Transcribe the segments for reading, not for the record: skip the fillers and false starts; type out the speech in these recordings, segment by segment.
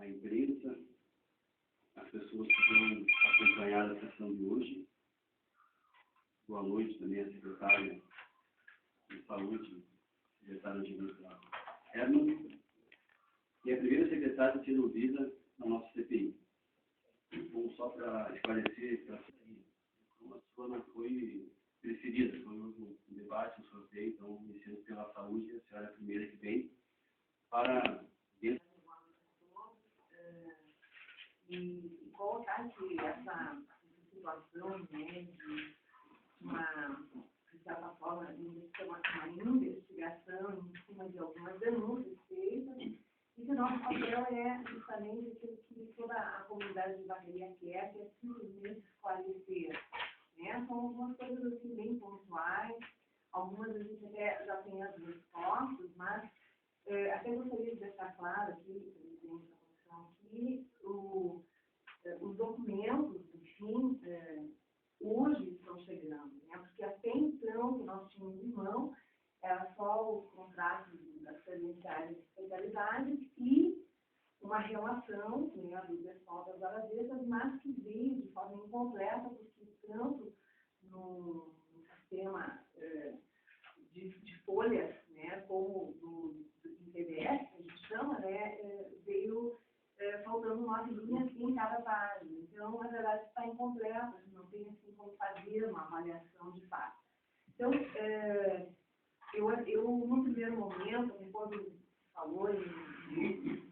a imprensa, as pessoas que vão acompanhar a sessão de hoje. Boa noite também à secretária de Saúde, secretária de Administração, Herman, e a primeira secretária a ser ouvida na nossa CPI. Então, só para esclarecer, como a sua não foi preferida, foi um debate, um sorteio, então, iniciando pela saúde, a senhora é a primeira que vem para dentro. E colocar que essa situação, né, de de certa forma, uma investigação em cima de algumas denúncias feitas, e que o nosso papel é justamente aquilo que toda a comunidade de Barreirinha quer, que é simplesmente esclarecer. Né? São algumas coisas assim bem pontuais, algumas a gente até já tem as respostas, mas até gostaria de deixar claro aqui, presidente da comissão, que os documentos, enfim, hoje estão chegando, né? Porque até então, que nós tínhamos em mão, era só os contratos das credenciais de especialidade e uma relação, né, do pessoal das horas, mas que veio de forma incompleta, porque tanto no sistema de folhas, né, como em PDF, que a gente chama, né, veio faltando 9 linhas em cada página. Então, na verdade, está incompleto, a gente não tem assim como fazer uma avaliação de fato. Então, eu no primeiro momento, quando falou em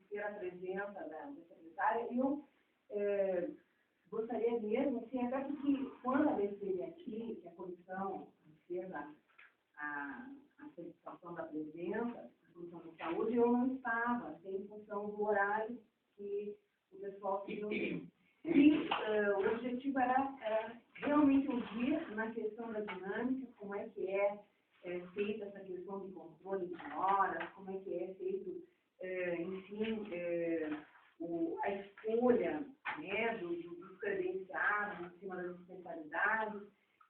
ter a presença da secretária, eu gostaria mesmo, assim, até porque quando ela esteve aqui, que a comissão fez a solicitação da presença, a comissão de saúde, eu não estava, assim, em função do horário que o pessoal se reuniu. E o objetivo era realmente ouvir na questão da dinâmica, como é que é feita essa questão de controle de horas, como é que é feito, enfim, a escolha, né, dos credenciados em cima das especialidades.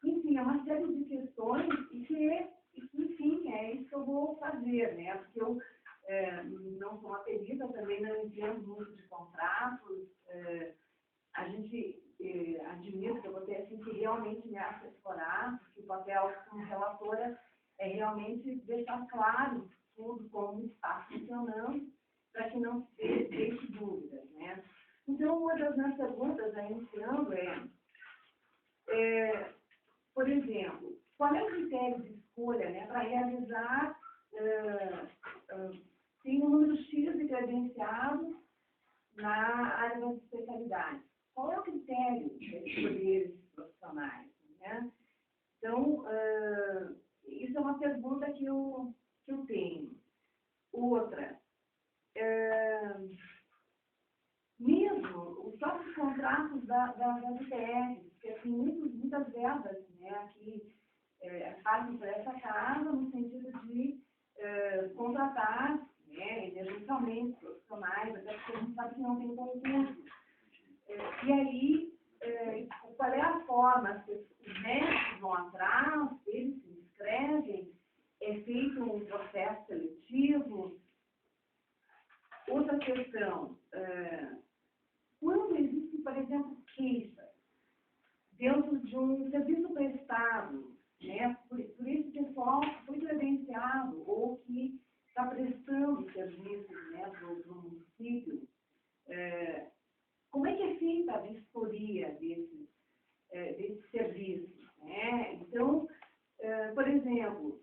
Enfim, é uma série de questões e que, enfim, é isso que eu vou fazer, né, porque eu não sou uma perita, também não entendo muito de contratos, a gente admite que eu vou ter assim, que realmente me assessorar, porque o papel como relatora é realmente deixar claro tudo como está funcionando, para que não se deixe dúvidas, né? Então, uma das minhas perguntas, iniciando, por exemplo, qual é o critério de escolha, né, para realizar tem um número X de credenciados na área das especialidades? Qual é o critério de escolher esses profissionais? Né? Então, isso é uma pergunta que eu tenho. Outra, mesmo os próprios contratos das UTFs, que assim, muitas verbas, né, que fazem para essa casa no sentido de contratar, né, eventualmente profissionais, até porque a gente sabe que não tem concurso. E aí, qual é a forma? Os médicos vão atrás, eles se inscrevem, é feito um processo seletivo. Outra questão, quando existe, por exemplo, queixa dentro de um serviço prestado, né, por esse pessoal que foi credenciado ou que está prestando serviços, né, para o município, como é que é feita a vistoria desses serviços? Né? Então, por exemplo,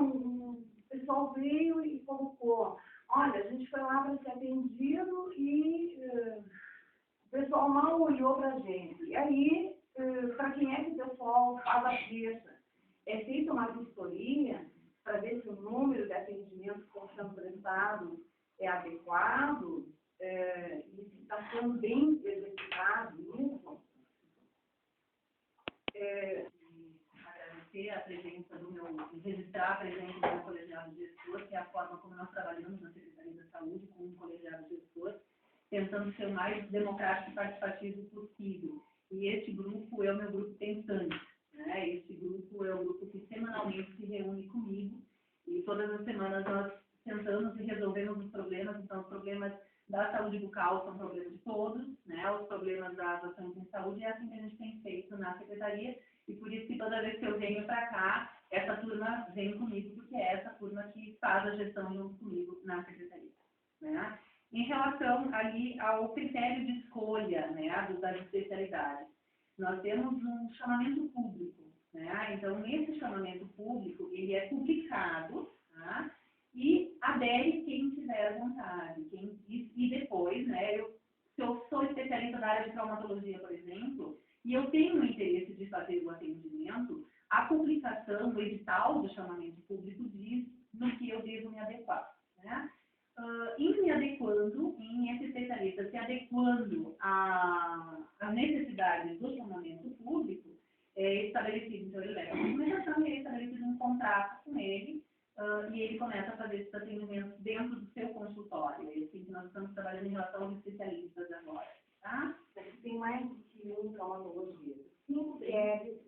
um pessoal veio e colocou, olha, a gente foi lá para ser atendido e o pessoal mal olhou para a gente. E aí, para quem é que o pessoal faz a queixa? É feita uma vistoria para ver se o número de atendimentos que estão sendo prestados é adequado, e se está sendo bem executado isso. Agradecer a presença registrar a presença do meu colegiado gestor, que é a forma como nós trabalhamos na Secretaria da Saúde com um colegiado gestor, tentando ser o mais democrático e participativo possível. E este grupo é o meu grupo pensante, né? Este grupo é o grupo que semanalmente se reúne comigo e todas as semanas nós sentamos e resolvemos os problemas. Então, os problemas da saúde bucal são problemas de todos, né? Os problemas das ações em saúde é assim que a gente tem feito na secretaria, e por isso que toda vez que eu venho para cá, essa turma vem comigo, porque é essa turma que faz a gestão junto comigo na secretaria, né? Em relação ali ao critério de escolha, né, das especialidades, nós temos um chamamento público, né? Então, nesse chamamento público, ele é publicado, tá? E adere quem tiver vontade. E depois, né, se eu sou especialista da área de traumatologia, por exemplo, e eu tenho o interesse de fazer o atendimento, a publicação, o edital do chamamento público diz no que eu devo me adequar, né? Em me adequando, em esse especialista se adequando às necessidades do chamamento público, é estabelecido, então ele leva a documentação e é estabelecido um contrato com ele, e ele começa a fazer esses atendimentos dentro do seu consultório. É assim que nós estamos trabalhando em relação aos especialistas agora, tá? Aqui tem mais de um traumatologista. 5 querem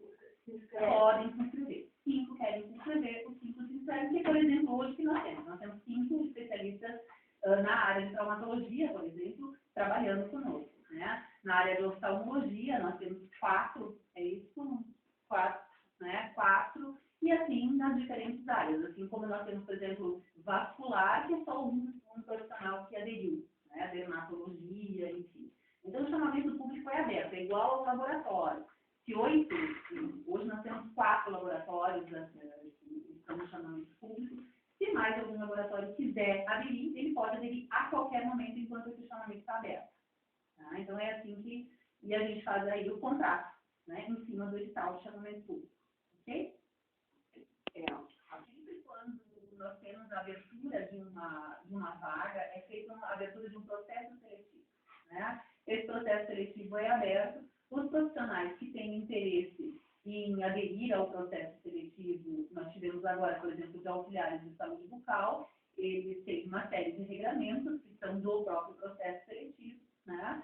se inscrever. Podem se inscrever. 5 querem se inscrever, os 5 se inscrevem, que, por exemplo, hoje que nós temos 5 especialistas na área de traumatologia, por exemplo, trabalhando conosco, né? Na área de oftalmologia, nós temos 4, é isso? 4, né? 4, e assim nas diferentes áreas, assim como nós temos, por exemplo, vascular, que é só um profissional que aderiu, né? Dermatologia, enfim. Então, o chamamento público é aberto, é igual ao laboratório. Se 8, hoje nós temos 4 laboratórios que estão no chamamento público. Se mais algum laboratório quiser aderir, ele pode aderir a qualquer momento enquanto esse chamamento está aberto. Tá? Então, é assim que e a gente faz aí o contrato, né, em cima do edital de chamamento público. Ok? Sempre quando nós temos a abertura de uma vaga, é feita a abertura de um processo seletivo, né? Esse processo seletivo é aberto. Os profissionais que têm interesse em aderir ao processo seletivo, nós tivemos agora, por exemplo, de auxiliares de saúde bucal, eles têm uma série de regramentos que são do próprio processo seletivo, né?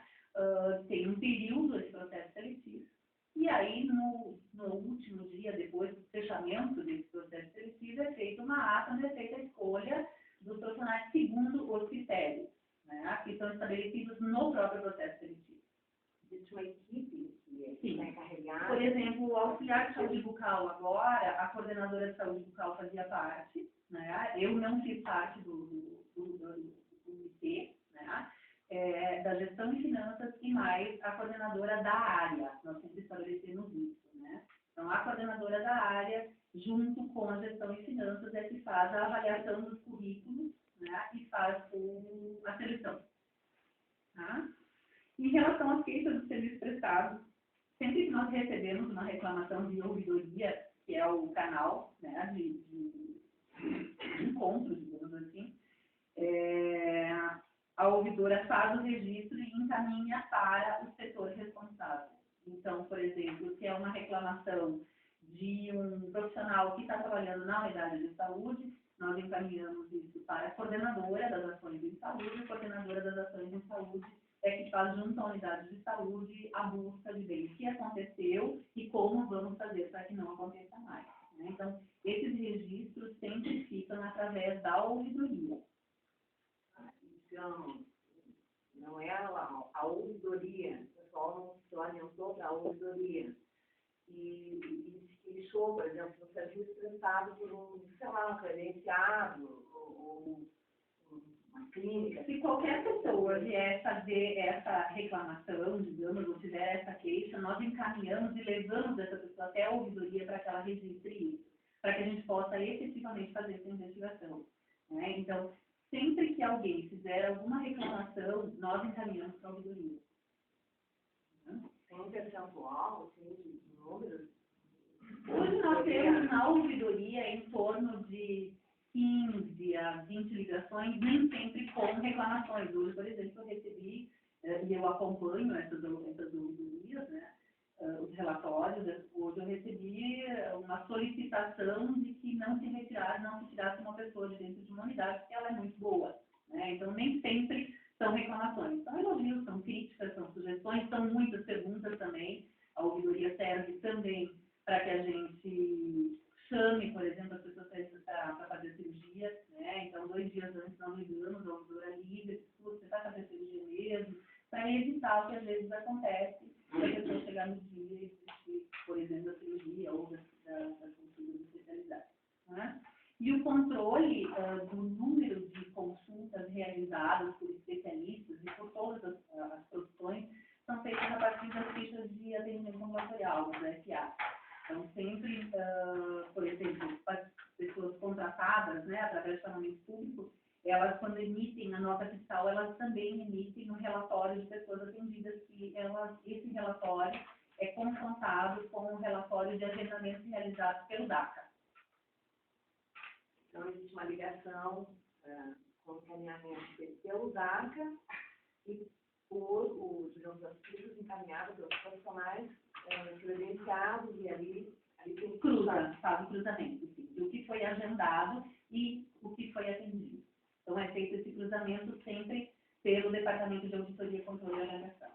Tem um período esse processo seletivo, e aí no último dia, depois do fechamento desse processo seletivo, é feita uma ata onde é feita a escolha dos profissionais segundo os critérios, né, que são estabelecidos no próprio processo seletivo. Existe uma equipe que está encarregada. Por exemplo, o auxiliar de saúde bucal agora, a coordenadora de saúde bucal fazia parte, né? Eu não fiz parte do IT, né? Da gestão de finanças e mais a coordenadora da área. Nós sempre estabelecemos isso, né? Então, a coordenadora da área, junto com a gestão de finanças, é que faz a avaliação dos currículos, né? E faz a seleção. Tá? Em relação às queixas do serviço prestado, sempre que nós recebemos uma reclamação de ouvidoria, que é o canal, né, de encontro, digamos assim, a ouvidora faz o registro e encaminha para o setor responsável. Então, por exemplo, se é uma reclamação de um profissional que está trabalhando na unidade de saúde, nós encaminhamos isso para a coordenadora das ações em saúde, a coordenadora das ações em saúde é que faz junto à unidade de saúde a busca de ver o que aconteceu e como vamos fazer para que não aconteça mais, né? Então, esses registros sempre ficam através da ouvidoria. Então, não é a ouvidoria, o pessoal não se orientou para a ouvidoria. E deixou, por exemplo, o serviço prestado por um credenciado, ou uma clínica. Se qualquer pessoa vier fazer essa reclamação, digamos, ou tiver essa queixa, nós encaminhamos e levamos essa pessoa até a ouvidoria para que ela registre isso, para que a gente possa efetivamente fazer essa investigação, né? Então, sempre que alguém fizer alguma reclamação, nós encaminhamos para a ouvidoria. Tem um percentual, assim, de números? Hoje nós temos na ouvidoria em torno de 15 a 20 ligações, nem sempre com reclamações. Hoje, por exemplo, eu recebi, e eu acompanho essas ouvidorias, né, os relatórios, hoje eu recebi uma solicitação de que não se tirasse uma pessoa de dentro de uma unidade, porque ela é muito boa, né? Então, nem sempre são reclamações. São elogios, são críticas, são sugestões, são muitas perguntas também. A ouvidoria serve também para que a gente chame, por exemplo, as pessoas para fazer cirurgia, né? Então, 2 dias antes nós ligamos, a ouvidora liga, você vai fazer para evitar o que às vezes acontece, se a pessoa chegar no dia e desistir, por exemplo, da cirurgia ou das consultas especializadas. Né? E o controle do número de consultas realizadas por especialistas e por todas as profissões são feitas a partir das fichas de atendimento ambulatorial, do FA. Então, sempre, por exemplo, pessoas contratadas, né, através de chamamento público, elas, quando emitem a nota fiscal, elas também emitem um relatório de pessoas atendidas, que esse relatório é confrontado com o relatório de agendamento realizado pelo DACA. Então, existe uma ligação com o encaminhamento pelo DACA e por os auxílios encaminhados pelos profissionais credenciados e ali tem faz o cruzamento, sim, do que foi agendado e o que foi atendido. Então, é feito esse cruzamento sempre pelo Departamento de Auditoria, Controle e Avaliação.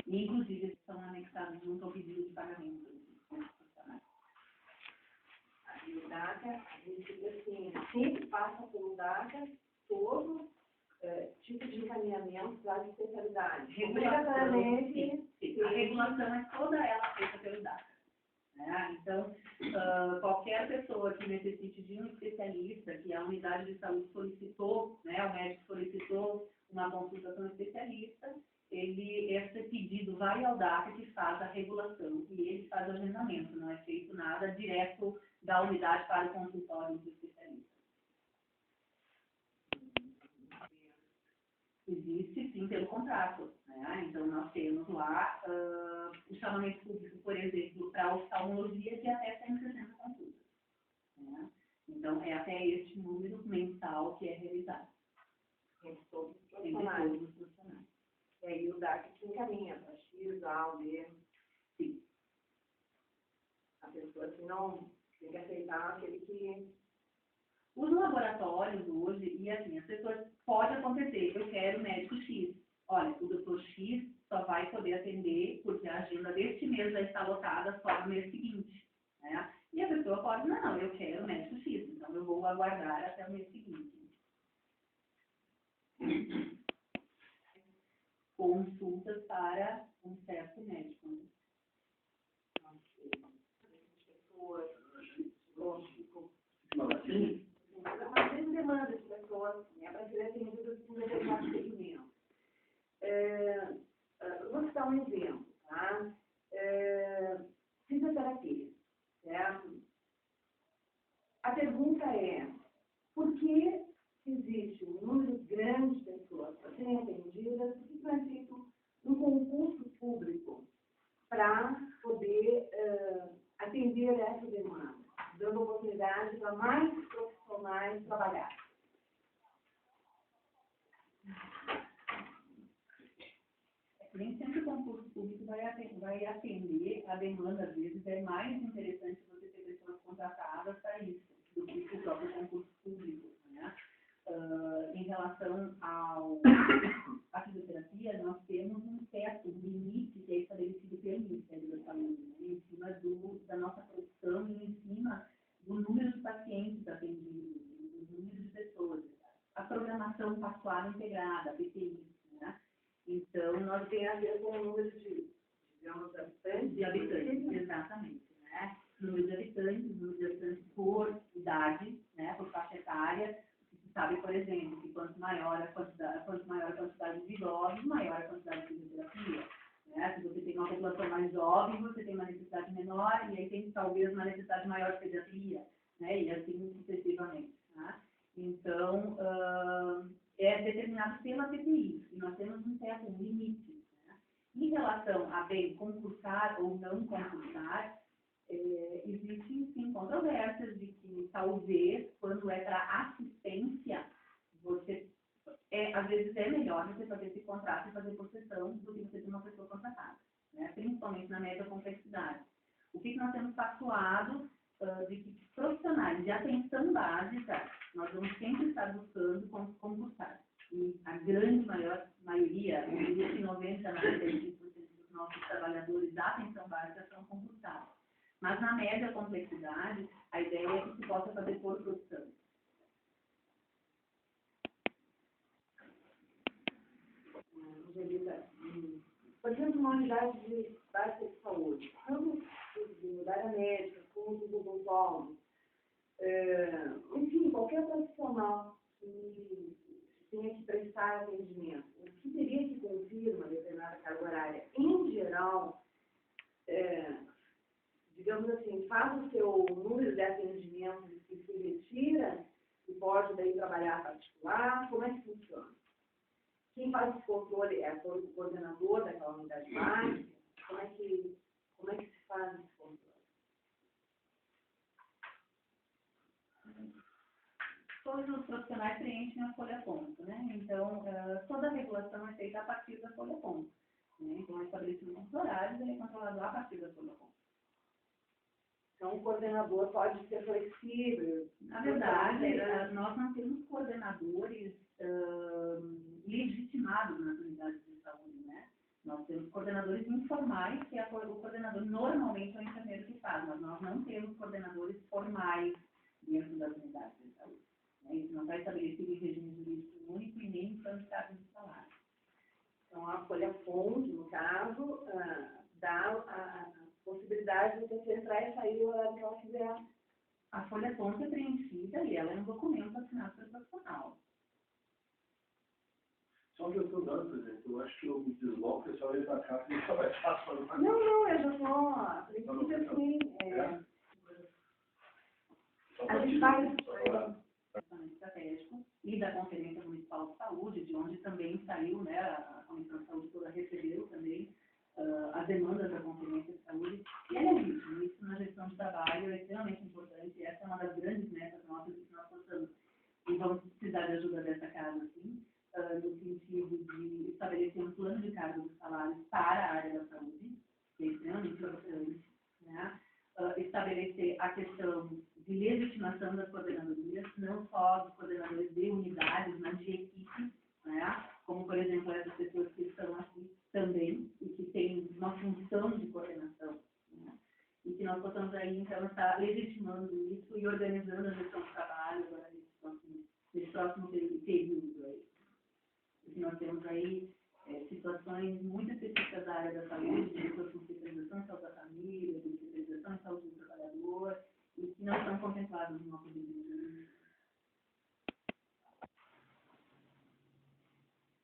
E, inclusive, eles são anexados junto ao pedido de pagamento dos profissionais. E o DACA, a gente assim, sempre passa pelo DACA todo tipo de encaminhamento das especialidades. Obrigatoriamente. Sim. A regulação é toda ela feita pelo DACA. Né? Então, qualquer pessoa que necessite de um especialista, que a unidade de saúde solicitou, né, o médico solicitou uma consultação especialista, esse pedido vai ao DACA, que faz a regulação, e ele faz o agendamento, não é feito nada direto da unidade para o consultório do especialista. Existe, sim, pelo contrato. Né? Então, nós temos lá o chamamento público, por exemplo, para oftalmologia de até 160 consultas. Né? Então, é até este número mensal que é realizado. Entre todos os profissionais. E aí o DAC que encaminha para X, A, B. Sim. A pessoa que não tem que aceitar aquele que... Os laboratórios hoje, e assim, as pessoas, pode acontecer, eu quero médico X. Olha, o doutor X só vai poder atender porque a agenda deste mês já está lotada só no mês seguinte. Né? E a pessoa pode, não, eu quero médico X, então eu vou aguardar até o mês seguinte. Consultas para um certo médico. Né? Uma grande demanda de pessoas, né, para serem atendidas em um determinado segmento. Vou citar um exemplo, tá? Fisioterapia, certo? A pergunta é, por que existe um número grande de pessoas para serem atendidas, por que não é feito um concurso público para poder atender essa demanda, dando oportunidade para mais profissionais trabalharem? Nem sempre o concurso público vai atender a demanda, às vezes é mais interessante você ter pessoas contratadas para isso, do que o próprio concurso público. Né? Em relação à fisioterapia, nós temos um teto, um limite que é estabelecido pelo Ministério da Saúde, né? Em cima da nossa produção e em cima do número de pacientes atendidos, do número de pessoas. A programação passual integrada, a PTI. Né? Então, nós Tem a ver com o número de, digamos, habitantes. De habitantes, exatamente. Né? Número de habitantes por idade, né? Por faixa etária. Você sabe, por exemplo, que quanto maior a quantidade de idosos, maior a quantidade de fisioterapia. Né? Se você tem uma população mais jovem, você tem uma necessidade menor, e aí tem talvez uma necessidade maior de pediatria, né? E assim sucessivamente. Né? Então, é determinado pela PTI, e nós temos um certo limite. Né? Em relação a bem concursar ou não concursar, existem sim controvérsias de que talvez, quando é para assistência, às vezes é melhor você fazer esse contrato e fazer por sessão do que você ter uma pessoa contratada, né? Principalmente na média complexidade. O que nós temos pactuado de que profissionais de atenção básica, nós vamos sempre estar buscando concursar. E a grande maioria, eu diria que 90% a 95% dos nossos trabalhadores da atenção básica são concursados. Mas na média complexidade, a ideia é que se possa fazer por produção. Angelita, por exemplo, uma unidade de básica de saúde, tanto da área médica como dos odontólogos, enfim, qualquer profissional que tenha que prestar atendimento, o que teria que cumprir uma determinada carga horária, em geral, digamos assim, faz o seu número de atendimentos e se retira e pode daí trabalhar particular, como é que funciona? Quem faz esse controle é o coordenador daquela unidade básica? Como é que se faz esse controle? Todos os profissionais preenchem a folha-ponto, né? Então, toda a regulação é feita a partir da folha-ponto. Né? Então, o estabelecimento dos horários é controlado a partir da folha-ponto. Então, o coordenador pode ser flexível? Na verdade, nós não temos coordenadores legitimados nas unidades de saúde, né? Nós temos coordenadores informais, que é o coordenador normalmente é o enfermeiro que faz, mas nós não temos coordenadores formais dentro das unidades de saúde. Né? Isso não está estabelecido em regime jurídico único e nem em plano de cargos de salário. Então, a folha-ponto, no caso, dá a possibilidade de você entrar e sair o horário que ela quiser. A folha-ponto é preenchida e ela é um documento assinado pelo profissional. Só que eu estou dando, por exemplo, eu acho que eu me desloco, o pessoal vem para cá e fica mais fácil para Não, eu já estou, a princípio, assim, a gente vai... Estratégico e da Conferência Municipal de Saúde, de onde também saiu, né, a Comissão de Saúde toda recebeu também as demandas da Conferência de Saúde, e é legítimo, isso na gestão de trabalho é extremamente importante, e essa é uma das grandes metas nossas que nós passamos, e vamos precisar de ajuda dessa casa, sim, no sentido de estabelecer um plano de cargos e salários para a área da saúde, que é extremamente importante, né, estabelecer a questão de legitimação das coordenadorias, não só dos coordenadores de unidades, mas de equipe, né? Como, por exemplo, essas pessoas que estão aqui também e que têm uma função de coordenação. Né? E que nós possamos aí, então, estar legitimando isso e organizando a gestão do trabalho agora nesse próximo período. Aí. Porque nós temos aí situações muito específicas da área da saúde, de pessoas com especialização em saúde da família, de especialização em saúde do trabalhador, e que não estão contemplados no nosso desenvolvimento.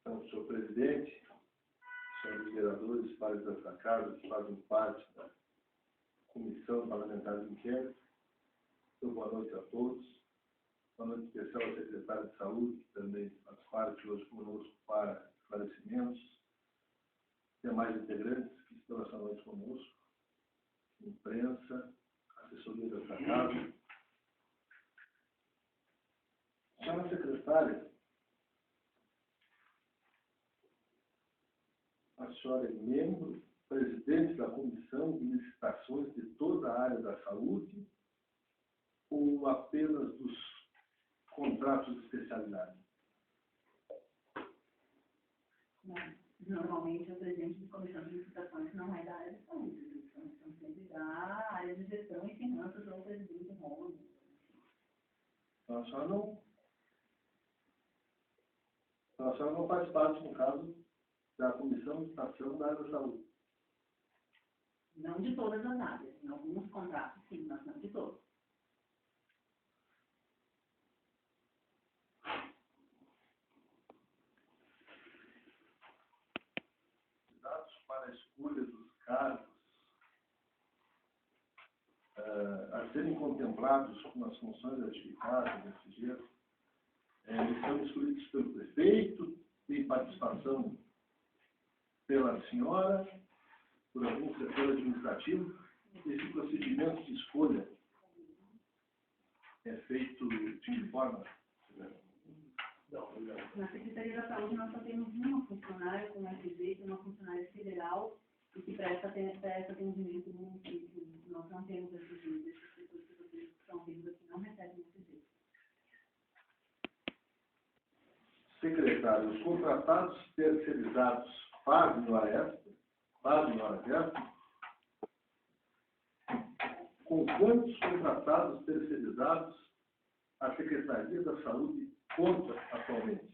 Então, senhor presidente, senhores vereadores, pares dessa casa, que fazem parte da Comissão Parlamentar de Inquérito, então, boa noite a todos. Boa noite especial ao secretário de Saúde, que também faz parte hoje conosco para esclarecimentos. Demais integrantes que estão essa noite conosco, imprensa, assessoria dessa casa. Senhora secretária, a senhora é membro, presidente da Comissão de Licitações de toda a área da saúde ou apenas dos contratos de especialidade? Normalmente, o presidente de comissão de licitações não é da área de saúde, a comissão sempre da área de gestão e finanças ou presidente do rolo. Então, a senhora não faz parte, no caso, da Comissão de Licitação da área da saúde? Não de todas as áreas, em alguns contratos, sim, mas não de todos. Para a escolha dos cargos a serem contemplados com as funções retificadas desse jeito, eles são escolhidos pelo prefeito, tem participação pela senhora, por algum setor administrativo. Esse procedimento de escolha é feito de que forma? Na Secretaria da Saúde, nós só temos uma funcionária com FG, que é uma funcionária federal, e que presta atendimento no município. Nós não temos FG, essas pessoas que vocês estão vendo aqui não recebem FG. Secretário, os contratados terceirizados fazem hora extra? Fazem hora extra? Com quantos contratados terceirizados a Secretaria da Saúde conta atualmente?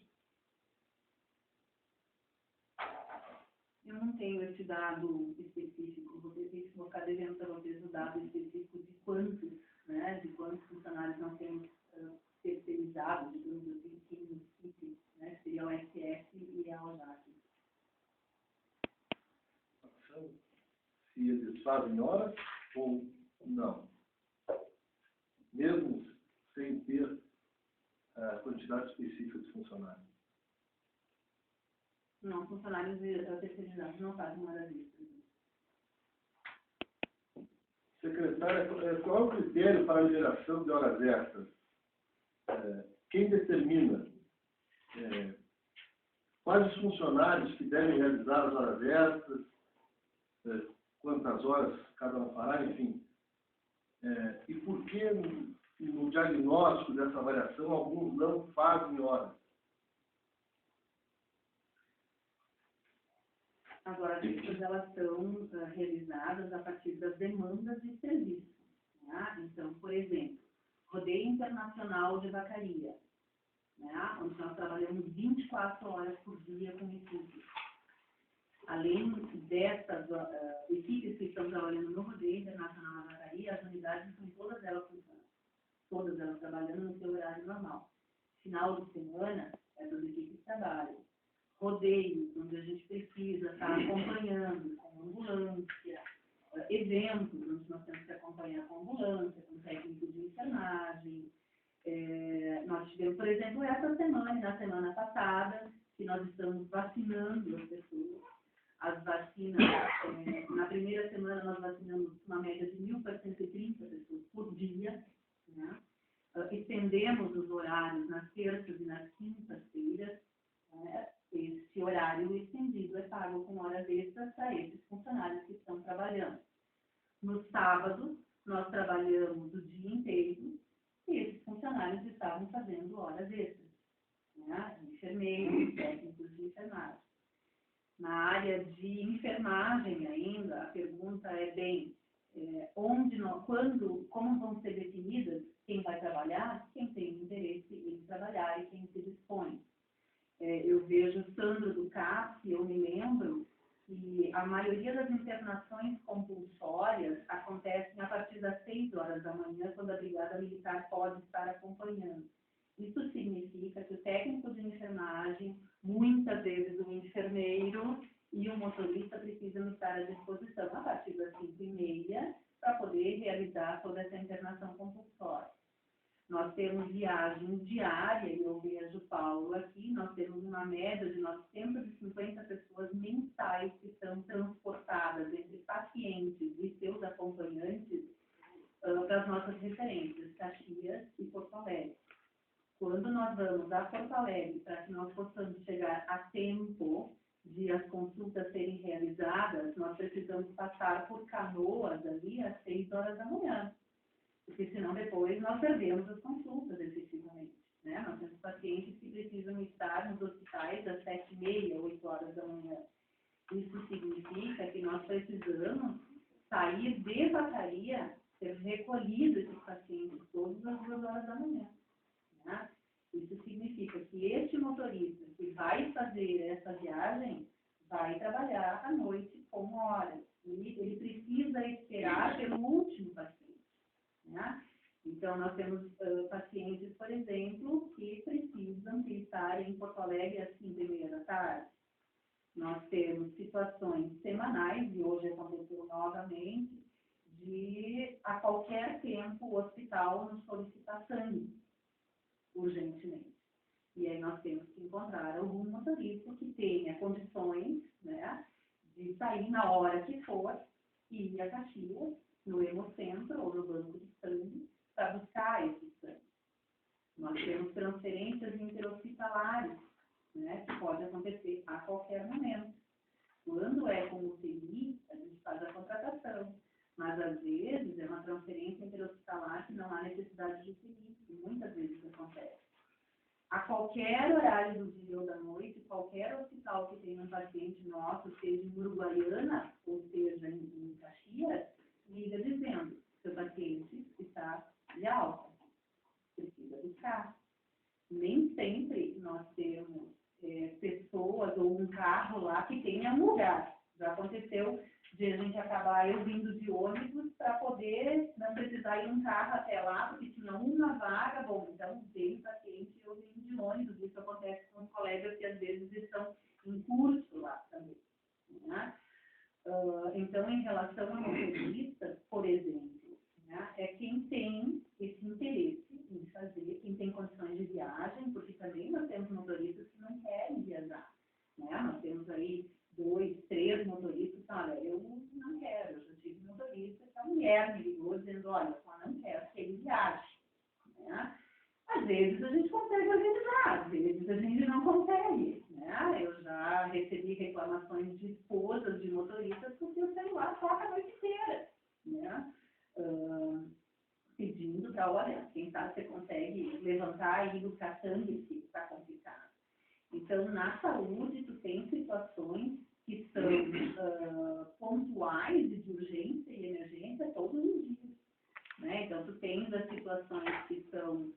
Eu não tenho esse dado específico, vou ter que colocar devendo para vocês o dado específico de quantos, né, de quantos funcionários nós temos terceirizados, digamos assim, que no CIP, né, seria o SS e a OJAC. Se eles fazem horas ou não. Mesmo sem ter a quantidade específica de funcionários. Não, funcionários terceirizados não fazem horas extras. Secretária, qual é o critério para a geração de horas extras? Quem determina quais os funcionários que devem realizar as horas extras, quantas horas cada um fará, enfim. E por que no diagnóstico dessa avaliação alguns não fazem horas? Agora, as listas, elas são realizadas a partir das demandas de serviço. Né? Então, por exemplo, rodeio internacional de vacaria, né? Onde nós trabalhamos 24 horas por dia com equipes. Além dessas equipes que estão trabalhando no rodeio internacional de vacaria, as unidades estão todas elas funcionando, todas elas trabalhando no seu horário normal. Final de semana, essas equipes trabalham. Rodeios, onde a gente precisa estar acompanhando com ambulância, eventos, onde nós temos que acompanhar com ambulância, com técnico de enfermagem. Nós tivemos, por exemplo, essa semana e na semana passada, que nós estamos vacinando as pessoas. As vacinas, na primeira semana nós vacinamos uma média de 1.430 pessoas por dia, né? Estendemos os horários nas terças e nas quintas-feiras, né? Esse horário estendido é pago com horas extras para esses funcionários que estão trabalhando. No sábado, nós trabalhamos o dia inteiro e esses funcionários estavam fazendo horas extras, né? Enfermeiros, técnicos de enfermagem. Na área de enfermagem ainda, a pergunta é como vão ser definidas quem vai trabalhar, quem tem interesse em trabalhar e quem se dispõe. Eu vejo o Sandro do CAPS, e eu me lembro que a maioria das internações compulsórias acontecem a partir das 6 horas da manhã, quando a Brigada Militar pode estar acompanhando. Isso significa que o técnico de enfermagem, muitas vezes o enfermeiro e o motorista precisam estar à disposição a partir das 5h30 para poder realizar toda essa internação compulsória. Nós temos viagem diária, e eu vejo o Paulo aqui, nós temos uma média de 950 pessoas mensais que são transportadas entre pacientes e seus acompanhantes para as nossas referências, Caxias e Porto Alegre. Quando nós vamos a Porto Alegre, para que nós possamos chegar a tempo de as consultas serem realizadas, nós precisamos passar por Canoas ali às 6 horas da manhã. Porque senão depois nós perdemos as consultas efetivamente. Né? Nós temos pacientes que precisam estar nos hospitais às 7h30, 8 horas da manhã. Isso significa que nós precisamos sair de vacaria, ter recolhido esses pacientes todas as 2 horas da manhã. Né? Isso significa que este motorista que vai fazer essa viagem vai trabalhar à noite com horas. E ele precisa esperar pelo último paciente. Né? Então, nós temos pacientes, por exemplo, que precisam estar em Porto Alegre às 5h30 da tarde. Nós temos situações semanais, e hoje aconteceu novamente, de a qualquer tempo o hospital nos solicitar sangue, urgentemente. E aí nós temos que encontrar algum motorista que tenha condições, né, de sair na hora que for e ir a Caxias, no Hemocentro ou no banco de sangue, para buscar esse sangue. Nós temos transferências interhospitalares, né, que pode acontecer a qualquer momento. Quando é com UTI, a gente faz a contratação, mas às vezes é uma transferência interhospitalar que não há necessidade de UTI, e muitas vezes acontece. A qualquer horário do dia ou da noite, qualquer hospital que tenha um paciente nosso, seja em Uruguaiana ou seja em Caxias, liga dizendo, seu paciente está de alta, precisa buscar. Nem sempre nós temos pessoas ou um carro lá que tenha um lugar. Já aconteceu de a gente acabar eu vindo de ônibus para poder não precisar ir um carro até lá, porque tinha uma vaga, bom, então veio paciente e eu vim de ônibus. Isso acontece com colegas que às vezes estão em curso lá também. Né? Então, em relação a motoristas, por exemplo, né, é quem tem esse interesse em fazer, quem tem condições de viagem, porque também nós temos motoristas que não querem viajar. Né? Nós temos aí 2, 3 motoristas, olha, eu não quero, eu já tive motorista, que a mulher me ligou dizendo, olha, eu só não quero que ele viaje. Né? Às vezes a gente consegue organizar, às vezes a gente não consegue. Né? Eu já recebi reclamações de esposas de motoristas porque o celular toca a noite inteira. Né? Pedindo para, olha, quem sabe você consegue levantar e buscar sangue se está complicado. Então, na saúde, tu tem situações que são pontuais e de urgência e emergência todos os dias. Né? Então, tu tens as situações que são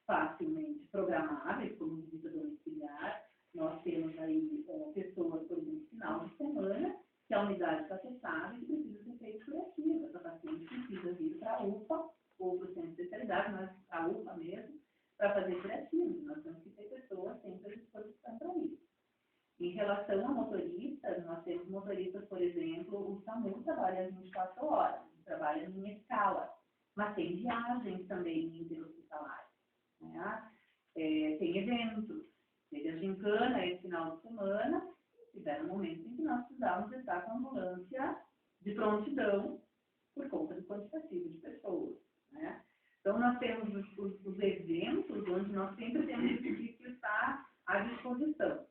facilmente programáveis, como visita domiciliar. Nós temos aí pessoas, por exemplo, final de semana, que a unidade está fechada e que precisa ser feita curativa. Essa paciente precisa vir para a UPA ou para o centro de especialidade, mas a UPA mesmo, para fazer curativos. Nós temos que ter pessoas sempre à disposição para isso. Em relação a motoristas, nós temos motoristas, por exemplo, o SAMU trabalha 24 horas, trabalha em escala, mas tem viagens também interhospitalares. Né? Tem eventos, teve a gincana esse final de semana, tiveram momentos em que nós precisávamos estar com a ambulância de prontidão por conta do quantitativo de pessoas. Né? Então, nós temos os eventos onde nós sempre temos que estar à disposição.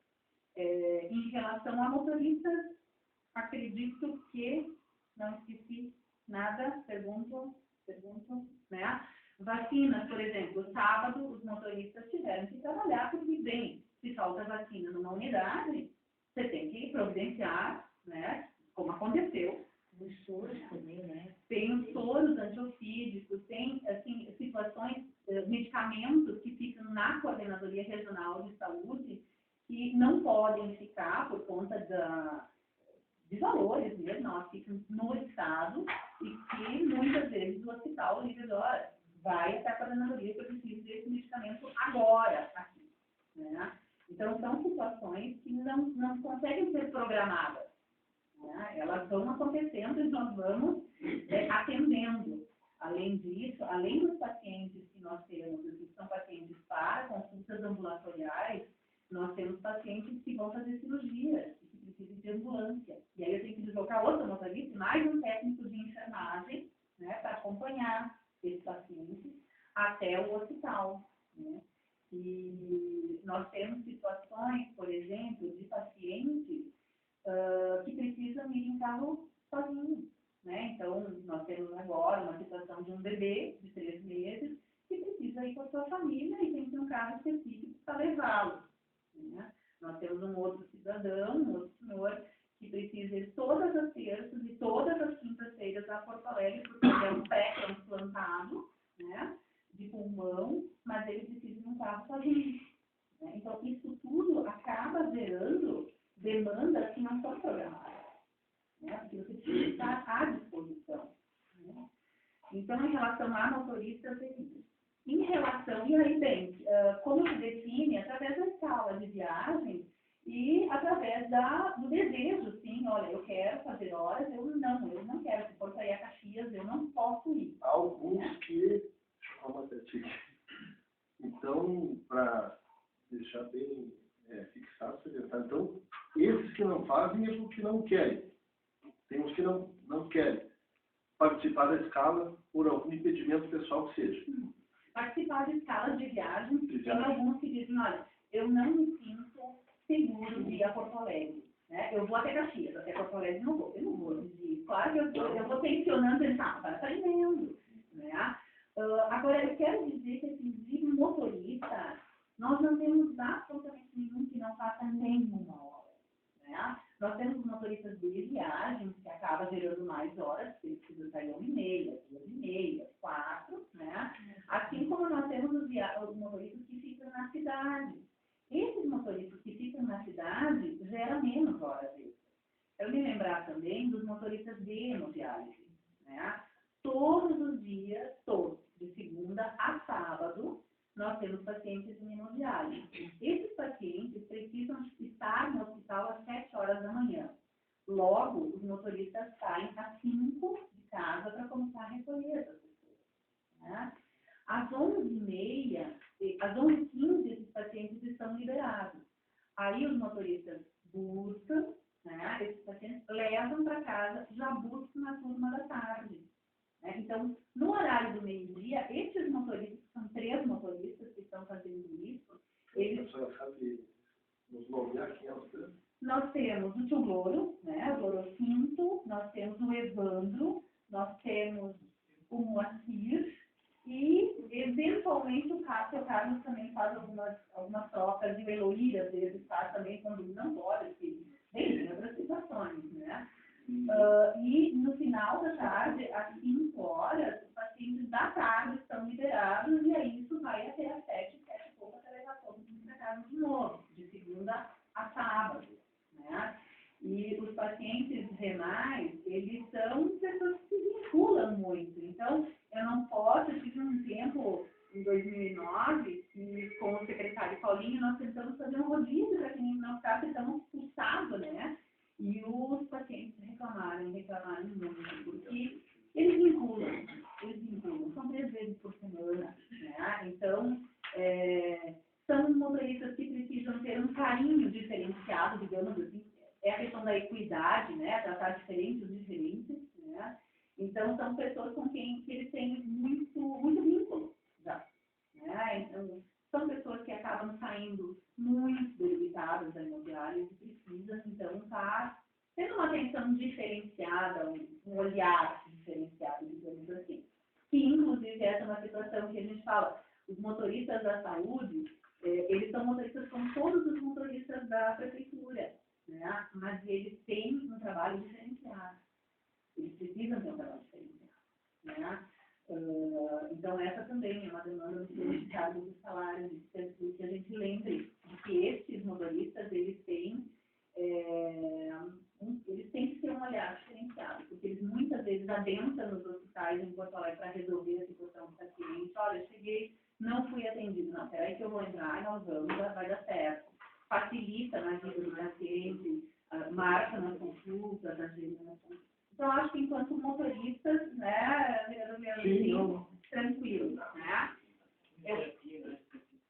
Em relação a motoristas, acredito que, não esqueci nada, pergunto, né? Vacinas, por exemplo, sábado os motoristas tiveram que trabalhar porque, bem, se falta vacina numa unidade, você tem que providenciar, né? Como aconteceu. Os soros também, né? Tem os soros antiofídicos, tem, assim, situações, medicamentos que ficam na Coordenadoria Regional de Saúde que não podem ficar por conta de valores mesmo, elas ficam no Estado e que muitas vezes o hospital diz, olha, vai até a Coordenadoria que eu preciso desse medicamento agora aqui. Né? Então, são situações que não conseguem ser programadas. Né? Elas vão acontecendo e nós vamos atendendo. Além disso, além dos pacientes que nós temos, que são pacientes para consultas ambulatoriais, nós temos pacientes que vão fazer cirurgia e que precisam de ambulância. E aí eu tenho que deslocar outro motorista, mais um técnico de enfermagem, né, para acompanhar esse paciente até o hospital. Né? E nós temos situações, por exemplo, de pacientes que precisam ir em carro sozinhos. Né? Então, nós temos agora uma situação de um bebê de 3 meses que precisa ir com a sua família e tem que ter um carro específico para levá-lo. Né? Nós temos um outro cidadão, um outro senhor, que precisa ir todas as terças e todas as quintas-feiras a Porto Alegre, porque é um pré-transplantado, né, de pulmão, mas ele precisa de um carro sozinho. Né? Então, isso tudo acaba gerando demandas que não são programadas. Né? Porque você precisa estar à disposição. Né? Então, em relação a motoristas, é isso. Em relação, e aí, bem, como se define? Através da escala de viagem e através do desejo, sim, olha, eu quero fazer horas, eu não quero, se for sair a Caxias, eu não posso ir. Há alguns que, deixa eu falar uma certinha. Então, para deixar bem fixado, então, esses que não fazem é porque não querem. Tem uns que não querem participar da escala por algum impedimento pessoal que seja. Participar de escalas de viagem, tem alguns que dizem, olha, eu não me sinto seguro de ir a Porto Alegre. Né? Eu vou até Caxias, até Porto Alegre eu não vou dirigir. Claro que eu vou tensionando e está indo. Né? Agora, eu quero dizer que, assim, de motorista, nós não temos absolutamente nenhum que não faça nenhuma hora. Né? Nós temos motoristas de viagem, que acaba gerando mais horas, porque eles precisam sair 1h30, 2h30, 4, né? Assim como nós temos os motoristas que ficam na cidade. Esses motoristas gera menos horas extras. Eu me lembrar também dos motoristas de hemodiálise, né? Todos os dias, todos, de segunda a sábado, nós temos pacientes em hemodiálise. Esses pacientes precisam estar no hospital às 7 horas da manhã. Logo, os motoristas saem às 5 de casa para começar a recolher essas pessoas, né? Às 11h30, às 11h15, esses pacientes estão liberados. Aí os motoristas buscam, né, esses pacientes levam para casa, já buscam na turma da tarde. Né? Então, no horário do meio-dia, esses motoristas, são 3 motoristas que estão fazendo isso, eles... A senhora sabe nos nomear quem é os 3? Nós temos o tio Louro, né, o Lorocinto, nós temos o Evandro, nós temos o Moacir e, eventualmente, o Carlos também faz algumas trocas, e o Eloíra, às vezes, faz também quando não pode, em outras situações, né? E no final da tarde, às 5 horas, os pacientes da tarde estão liberados e aí isso vai até às 7 e pouco, até levar todos para casa de novo, de segunda a sábado, né? E os pacientes renais, eles são pessoas que se vinculam muito. Então, eu não posso, eu tive um tempo, em 2009, que com o secretário Paulinho, nós tentamos fazer um rodízio para que não ficasse tão expulsado, né? E os pacientes reclamaram muito, porque eles vinculam, são 3 vezes por semana, né? Então, são motoristas que precisam ter um carinho diferenciado, digamos assim, é a questão da equidade, né? Tratar diferentes, né? Então, são pessoas com quem eles têm muito vínculo, já, né? Então, são pessoas que acabam saindo muito debilitadas da hemodiálise e precisam, então, estar tendo uma atenção diferenciada, um olhar diferenciado, digamos assim. Que, inclusive, essa é uma situação que a gente fala, os motoristas da saúde, eles são motoristas como todos os motoristas da prefeitura, né? Mas eles têm um trabalho diferenciado. Eles precisam ter um trabalho diferenciado, né? Então, essa também é uma demanda do mercado dos salários, de que a gente lembre de que esses motoristas, eles têm que ter um olhar diferenciado, porque eles muitas vezes adentram nos hospitais em Porto Alegre para resolver a situação do paciente. Olha, eu cheguei, não fui atendido, não, peraí que eu vou entrar, nós vamos, vai dar certo. Facilita na vida do paciente, marca nas consultas, agenda nas consultas. Então, acho que enquanto motoristas, né, tranquilos, né?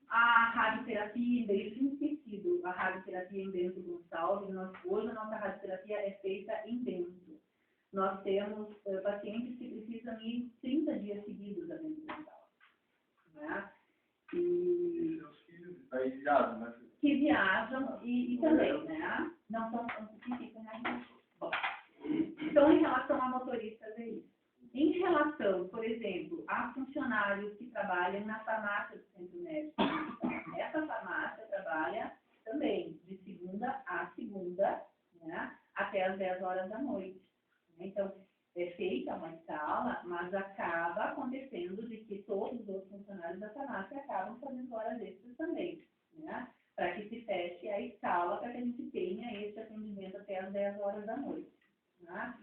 A radioterapia, eu tinha esquecido, a radioterapia em Bento Gonçalves, hoje a nossa radioterapia é feita em Bento. Nós temos pacientes que precisam ir 30 dias seguidos a Bento Gonçalves, né? E... Aí viajam, né? Que viajam e também, né? Não são que ficam na... Bom, então, em relação a motoristas, é isso. Em relação, por exemplo, a funcionários que trabalham na farmácia do Centro Médico, essa farmácia trabalha também de segunda a segunda, né, até as 10 horas da noite. Então, é feita uma escala, mas acaba acontecendo de que todos os outros funcionários da farmácia acabam fazendo horas extras também, né, para que se feche a escala, para que a gente tenha esse atendimento até as 10 horas da noite. Né?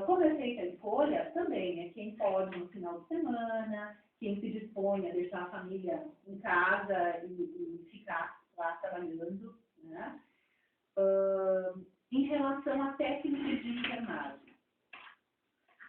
Como é feita a escolha, também é quem pode no final de semana, quem se dispõe a deixar a família em casa e ficar lá trabalhando. Né? Em relação a técnicas de enfermagem.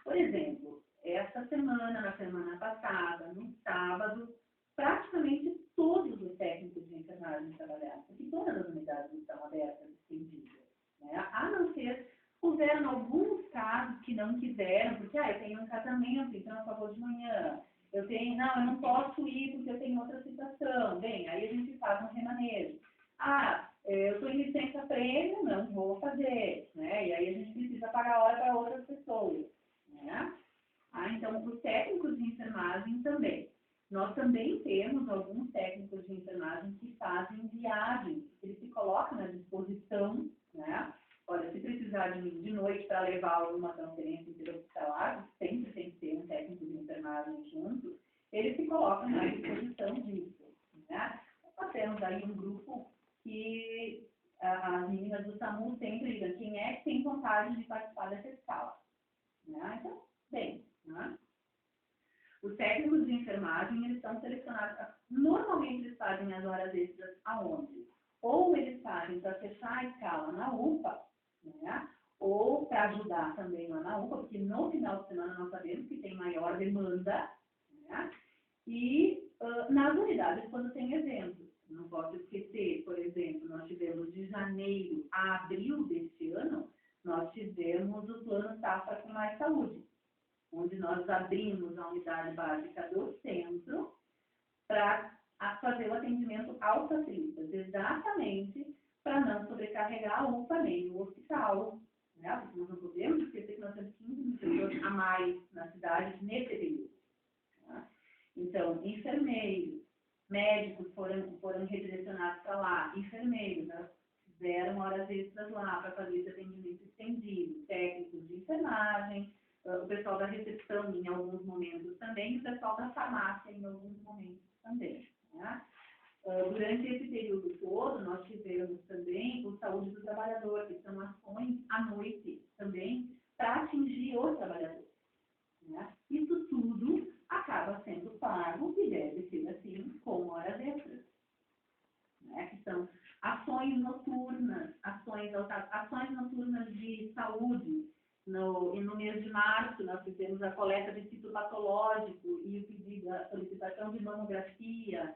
Por exemplo, esta semana, na semana passada, no sábado, praticamente todos os técnicos de enfermagem trabalharam, porque todas as unidades estão abertas, estendidas. Né? A não ser... Houveram alguns casos que não quiseram, porque eu tenho um casamento, então eu só vou de manhã. Eu não posso ir porque eu tenho outra situação. Bem, aí a gente faz um remanejo. Eu estou em licença prêmio, não vou fazer. Né? E aí a gente precisa pagar hora para outras pessoas. Né? Então, os técnicos de enfermagem também. Nós também temos alguns técnicos de enfermagem que fazem viagens. Eles se colocam à disposição, né? Olha, se precisar de mim de noite para levar uma transferência interhospitalar, sempre tem que ter um técnico de enfermagem junto, eles se colocam à disposição disso. Né? Nós temos aí um grupo que as meninas do SAMU sempre dizem quem é que tem vontade de participar dessa escala. Né? Então, bem, né? Os técnicos de enfermagem, eles são selecionados, normalmente eles fazem as horas extras aonde? Ou eles fazem para fechar a escala na UPA, né? Ou para ajudar também lá na UPA, porque no final de semana nós sabemos que tem maior demanda, né? E nas unidades quando tem eventos. Não posso esquecer, por exemplo, nós tivemos de janeiro a abril deste ano, nós tivemos o Plano Safra com Mais Saúde, onde nós abrimos a unidade básica do centro para fazer o atendimento aos facilitas, exatamente para não sobrecarregar a UPA nem o hospital. Né? Porque nós não podemos esquecer que nós temos 15 pessoas a mais na cidade nesse período. Né? Então, enfermeiros, médicos foram redirecionados para lá, enfermeiros, né? Fizeram horas extras lá para fazer esse atendimento estendido, técnicos de enfermagem, o pessoal da recepção em alguns momentos também, e o pessoal da farmácia em alguns momentos também. Né? Durante esse período todo, nós tivemos também o Saúde do Trabalhador, que são ações à noite também para atingir os trabalhadores. Né? Isso tudo acaba sendo pago e deve ser assim com horas extras. Né? Que são ações noturnas, ações noturnas de saúde. No mês de março, nós fizemos a coleta de citopatológico e o pedido, a solicitação de mamografia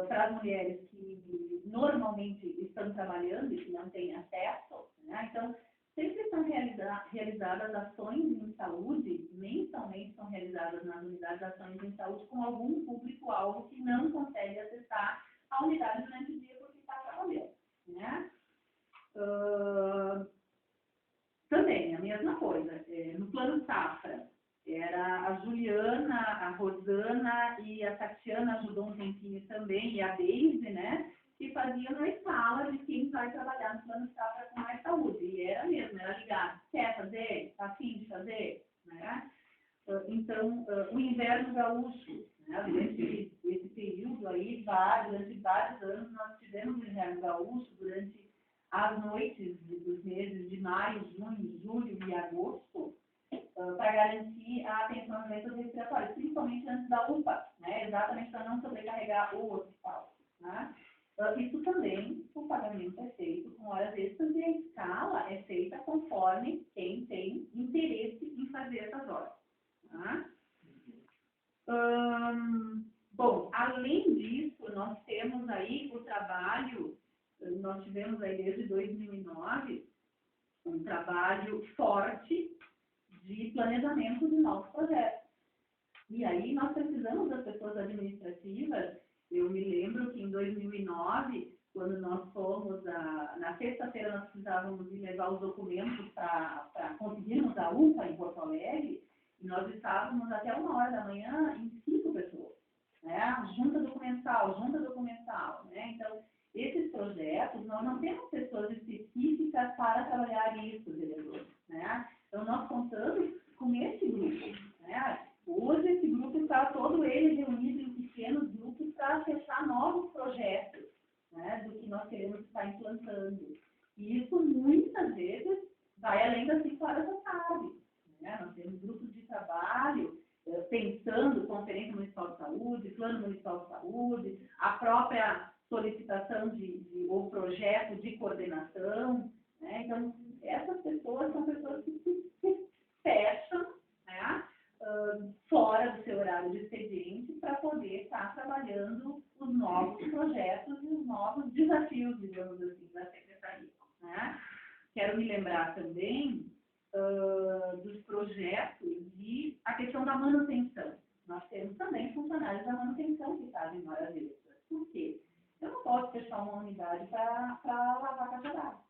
para as mulheres que normalmente estão trabalhando e que não têm acesso. Né? Então, sempre são realizadas ações em saúde, mensalmente são realizadas nas unidades ações em saúde com algum público-alvo que não consegue acessar a unidade durante o dia porque está trabalhando. Né? Também, a mesma coisa, no Plano Safra, era a Juliana, a Rosana e a Tatiana ajudou um tempinho também, e a Deise, né, que faziam na escala de quem vai trabalhar no Plano Safra com Mais Saúde, e era mesmo, era ligado, quer fazer, está afim de fazer, né? Então, o inverno gaúcho, né, durante esse período aí, durante vários anos, nós tivemos o inverno gaúcho, durante as noites dos meses de maio, junho, julho e agosto, para garantir a atenção aos doenças respiratórias, principalmente antes da UPA, né? Exatamente para não sobrecarregar o hospital. Né? Isso também, o pagamento é feito com horas extras e a escala é feita conforme quem tem interesse em fazer essas horas. Né? Bom, além disso, nós temos aí o trabalho, nós tivemos aí desde 2009 um trabalho forte de planejamento de novos projetos. E aí nós precisamos das pessoas administrativas. Eu me lembro que em 2009, quando nós fomos, na sexta-feira nós precisávamos ir levar os documentos para conseguirmos a UPA em Porto Alegre, e nós estávamos até 1h da manhã em 5 pessoas. Né? Junta documental. Né? Então, esses projetos, nós não temos pessoas específicas para trabalhar isso, vereador. Né? Então, nós contamos com esse grupo. Né? Hoje, esse grupo está todo ele reunido em pequenos grupos para fechar novos projetos, né, do que nós queremos estar implantando. E isso, muitas vezes, vai além das 5 horas da tarde. Né? Nós temos grupos de trabalho pensando Conferência Municipal de Saúde, Plano Municipal de Saúde, a própria solicitação ou projeto de coordenação. Né? Então, essas pessoas são pessoas que se fecham, né, fora do seu horário de expediente para poder estar trabalhando os novos projetos e os novos desafios, digamos assim, da Secretaria. Né? Quero me lembrar também dos projetos e a questão da manutenção. Nós temos também funcionários da manutenção que fazem horas extras. Por quê? Eu não posso fechar uma unidade para lavar a caixa d'água.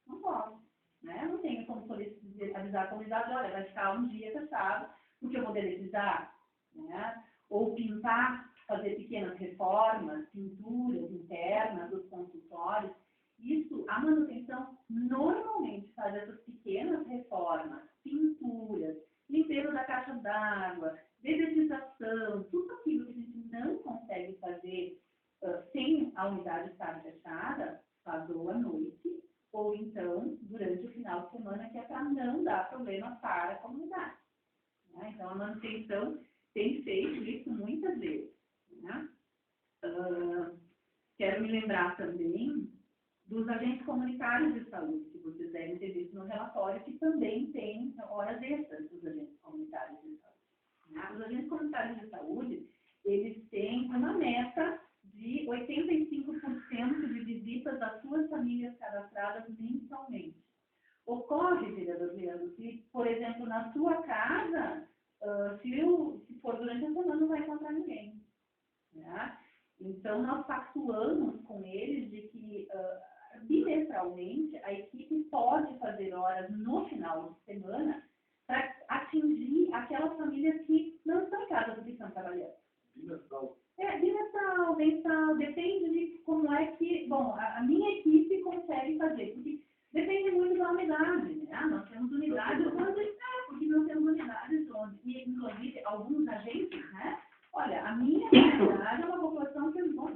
Não posso. Né? Eu não tenho como avisar a comunidade, olha, vai ficar um dia fechado, porque eu vou deletizar. Né? Ou pintar, fazer pequenas reformas, pinturas internas dos consultórios. Isso, a manutenção normalmente faz essas pequenas reformas, pinturas, limpeza da caixa d'água, dedetização, tudo aquilo que a gente não consegue fazer sem a unidade estar fechada, faz à noite. durante o final de semana, que é para não dar problema para a comunidade. Né? Então, a manutenção tem feito isso muitas vezes. Né? Quero me lembrar também dos agentes comunitários de saúde, que vocês devem ter visto no relatório, que também tem horas extras dos agentes comunitários de saúde. Né? Os agentes comunitários de saúde, eles têm uma meta de 85% de visitas das suas famílias cadastradas mensalmente. Ocorre, vereador Leandro, que, por exemplo, na sua casa, se for durante a semana, não vai encontrar ninguém. Né? Então, nós pactuamos com eles de que, bimestralmente, a equipe pode fazer horas no final de semana para atingir aquelas famílias que não estão em casa porque estão trabalhando. Bimestral. Bimestral, mensal, depende de como é que, bom, a minha equipe consegue fazer, porque depende muito da unidade, né? Nós temos unidades porque nós temos unidades onde, e inclusive alguns agentes, né? Olha, a minha unidade é uma população que não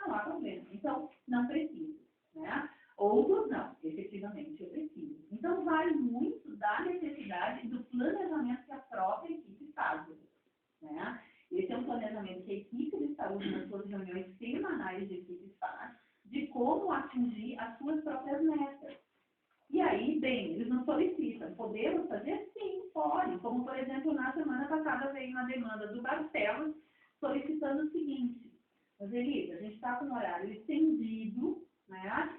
há problema, então não preciso, né? Outros não, efetivamente eu preciso. Então vai muito da necessidade do planejamento que a própria equipe faz, né? Esse é um planejamento que a equipe de saúde, nas suas reuniões semanais de equipe faz, de como atingir as suas próprias metas. E aí, bem, eles não solicitam. Podemos fazer? Sim, pode. Como, por exemplo, na semana passada veio uma demanda do Barcelos solicitando o seguinte: Angelita, a gente está com um horário estendido, né,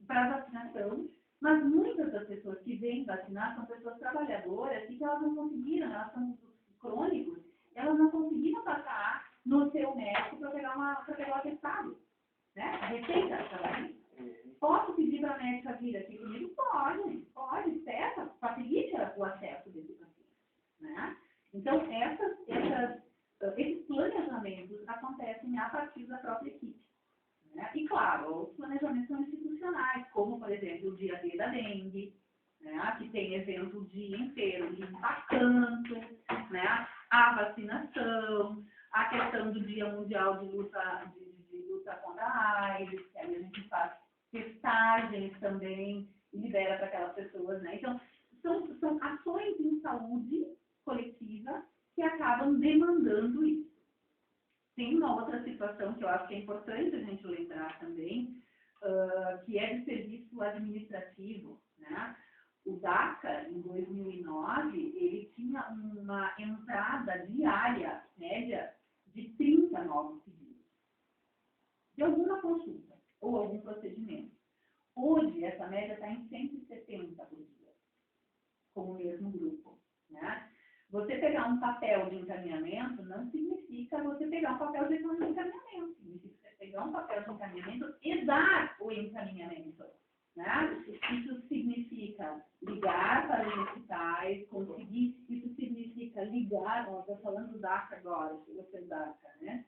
para vacinação, mas muitas das pessoas que vêm vacinar são pessoas trabalhadoras e que elas não conseguiram, elas são crônicos, elas não conseguiram passar no seu médico para pegar o atestado, né? A receita da vacina. Posso pedir para a médica vir aqui comigo? Pode, peça, facilite o acesso desse paciente, né? Então, esses planejamentos acontecem a partir da própria equipe, né? E, claro, os planejamentos são institucionais, como, por exemplo, o dia D da dengue, né? Que tem evento o dia inteiro de impactando, né? A vacinação, a questão do Dia Mundial de luta contra a AIDS, que aí a gente faz testagens também e libera para aquelas pessoas, né? Então, são ações em saúde coletiva que acabam demandando isso. Tem uma outra situação que eu acho que é importante a gente lembrar também, que é de serviço administrativo, né? O DACA, em 2009, ele tinha uma entrada diária, média, de 30 novos pedidos de alguma consulta ou algum procedimento. Hoje, essa média está em 170 por dia, com o mesmo grupo, né? Você pegar um papel de encaminhamento não significa você pegar um papel de encaminhamento. Significa você pegar um papel de encaminhamento e dar o encaminhamento, né? Isso significa ligar para os hospitais, conseguir. Isso significa ligar, estou falando do DACA agora, se você DACA, né?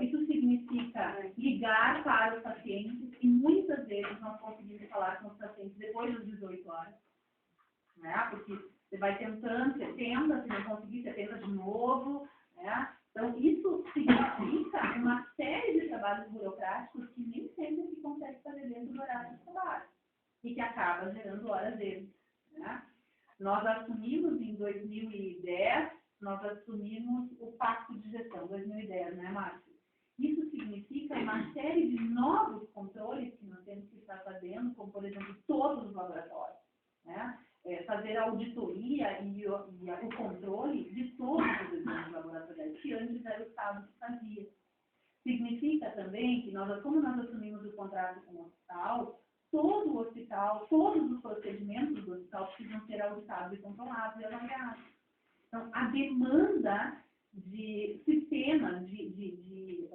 Isso significa ligar para os pacientes e muitas vezes nós conseguimos falar com os pacientes depois das 18 horas, né? Porque você vai tentando, você tenta, se não conseguir, você tenta de novo, né? Então, isso significa uma série de trabalhos burocráticos que nem sempre se consegue fazer dentro do horário de trabalho e que acaba gerando horas extras, né? Nós assumimos em 2010, o Pacto de Gestão, 2010, né, Márcio? Isso significa uma série de novos controles que nós temos que estar fazendo, como, por exemplo, todos os laboratórios, né? Fazer a auditoria e o controle de todos os exames laboratoriais, que antes era o Estado que fazia. Significa também que, como nós assumimos o contrato com o hospital, todo o hospital, todos os procedimentos do hospital precisam ser auditados e controlados e avaliados. Então, a demanda de sistemas, de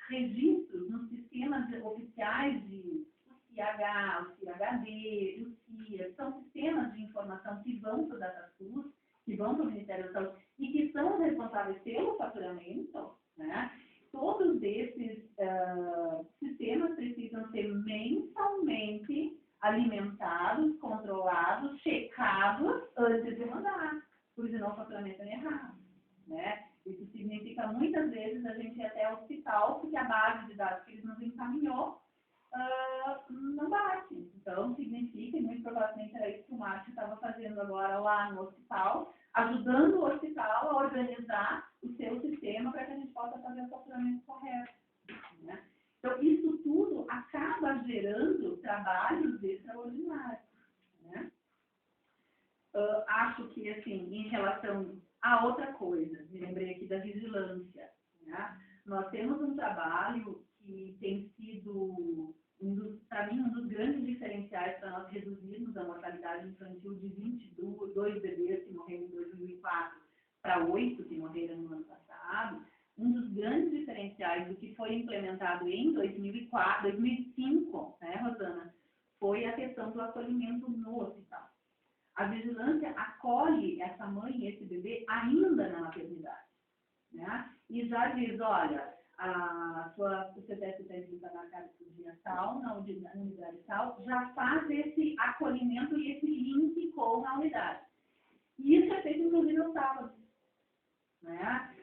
registros nos sistemas oficiais de CIH, o CIHD, o CIA, são sistemas de informação que vão para o DataSUS, que vão para o Ministério da Saúde e que são responsáveis pelo faturamento, né? Todos esses sistemas precisam ser mensalmente alimentados, controlados, checados antes de mandar, porque senão o faturamento é errado, né? Isso significa muitas vezes a gente ir até o hospital porque a base de dados que eles nos encaminhou não bate. Então, significa, e muito provavelmente era isso que o Márcio estava fazendo agora lá no hospital, ajudando o hospital a organizar o seu sistema para que a gente possa fazer o faturamento correto, né? Então, isso tudo acaba gerando trabalhos extraordinários, né? Acho que, assim, em relação a outra coisa, me lembrei aqui da vigilância, né? Nós temos um trabalho que tem sido, para mim, um dos grandes diferenciais para nós reduzirmos a mortalidade infantil de 22 bebês que morreram em 2004 para 8 que morreram no ano passado. Um dos grandes diferenciais do que foi implementado em 2005, né, Rosana, foi a questão do acolhimento no hospital. A vigilância acolhe essa mãe e esse bebê ainda na maternidade, né? E já diz, olha, o seu teste está marcado por dia tal, na unidade tal, já faz esse acolhimento e esse link com a unidade. E isso é feito, inclusive, aos sábados, né?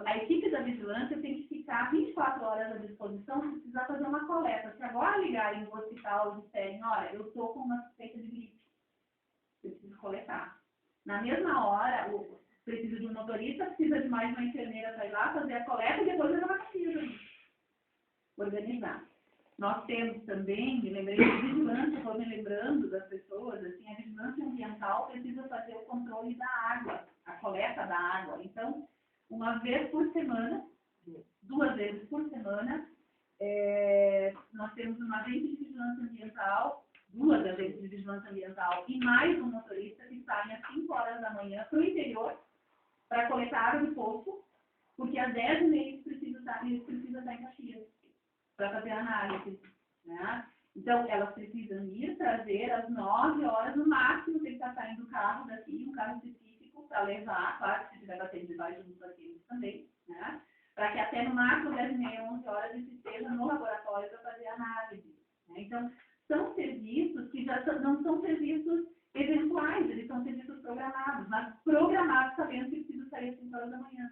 A equipe da vigilância tem que ficar 24 horas à disposição se precisar fazer uma coleta. Se agora ligarem no hospital e disserem, olha, eu estou com uma suspeita de gripe, eu preciso coletar. Na mesma hora, precisa de um motorista, precisa de mais uma enfermeira para ir lá fazer a coleta e depois levar para casa. Organizar. Nós temos também, me lembrei de vigilância, estou me lembrando das pessoas, assim, a vigilância ambiental precisa fazer o controle da água, a coleta da água. Então, uma vez por semana, 2 vezes por semana, nós temos um agente de vigilância ambiental, 2 agentes de vigilância ambiental e mais um motorista que saem às 5 horas da manhã para o interior para coletar água do poço, porque às 10h30 eles precisam estar em Caxias para fazer análise, né? Então, elas precisam ir trazer às 9 horas, no máximo, tem que estar saindo do carro daqui, um carro específico para levar, claro que se tiver batendo de baixo dos pacientes também, né? Para que até no máximo 10h30, 11 horas, ele esteja no laboratório para fazer análise, né? Então, são serviços que já não são serviços eventuais, eles são serviços programados, mas programados sabendo que precisam sair às 5 horas da manhã,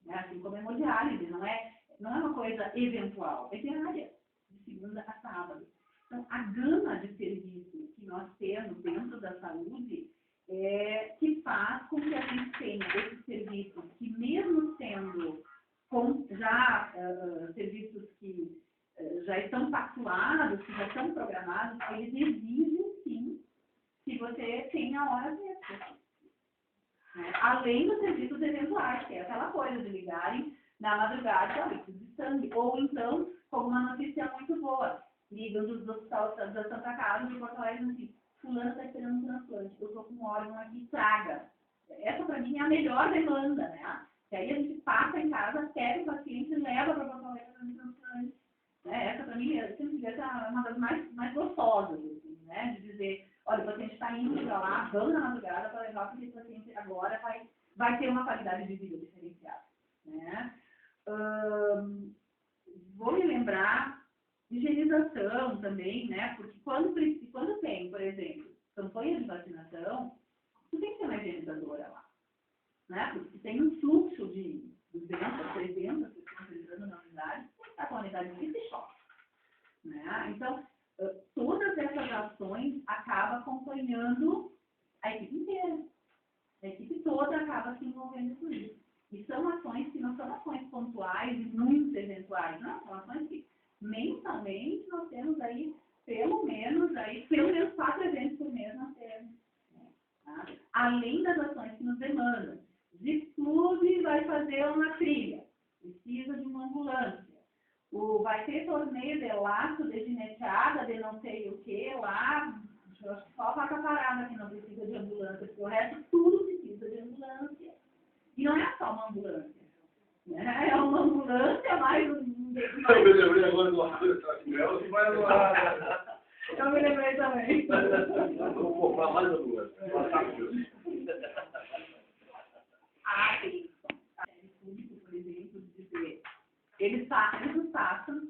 né? Assim como hemodiálise, não é uma coisa eventual, é diária, de segunda a sábado. Então, a gama de serviços que nós temos dentro da saúde que faz com que a gente tenha esses serviços que, mesmo sendo serviços que já estão pactuados, que já estão programados, eles exigem, sim, que você tenha horas extras, né? Além dos serviços eventuais, que é aquela coisa de ligarem na madrugada, olha, preciso de sangue. Ou então, como uma notícia muito boa, ligam do hospital da Santa Casa, de Porto Alegre, assim, fulano está esperando um transplante, eu estou com um órgão aqui, traga. Essa, para mim, é a melhor demanda, né? Que aí a gente passa em casa, pega o paciente e leva para Porto Alegre para um transplante. Essa, para mim, é uma das mais gostosas, assim, né? De dizer, olha, o paciente está indo para lá, vamos na madrugada para levar, porque esse paciente agora vai ter uma qualidade de vida diferenciada, né? Vou me lembrar de higienização também, né? Porque quando tem, por exemplo, campanha de vacinação, tu tem que ter uma higienizadora lá, né? Porque tem um fluxo de 200, 300 pessoas entrando na unidade, tem que estar com a unidade de choque, né? Então, todas essas ações acabam acompanhando a equipe inteira. A equipe toda acaba se envolvendo com isso. E são ações que não são ações pontuais e muito eventuais, não, são ações que mensalmente nós temos aí, pelo menos 4 eventos por mês nós temos. Tá? Além das ações que nos demandam. De clube vai fazer uma trilha, precisa de uma ambulância. Vai ter torneio de laço, de gineteada, de não sei o que lá, acho que só a vaca parada que não precisa de ambulância, porque o resto tudo precisa de ambulância. E não é só uma ambulância, né? É uma ambulância mais um... Eu me lembrei agora do Arthur, que vai no ar. Eu me lembrei também. Vou comprar mais ambulância. Tem público, por exemplo, de dizer, eles nos passam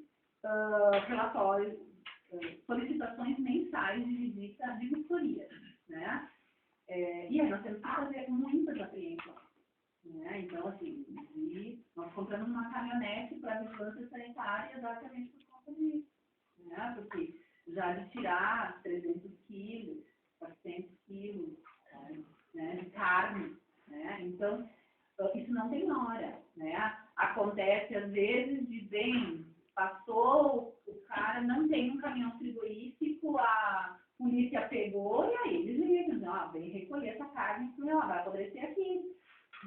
relatórios, solicitações mensais de visita de vistoria, né? E aí nós temos que fazer muitas apreensões, né? Então, assim, nós compramos uma caminhonete para a vigilância sanitária exatamente por conta disso, né? Porque já de tirar 300 quilos, 400 quilos, né, de carne, né? Então, isso não tem hora, né? Acontece, às vezes, de bem, passou, o cara não tem um caminhão frigorífico, a polícia pegou e aí eles ligam, ó, vem recolher essa carne, que ela vai apodrecer aqui,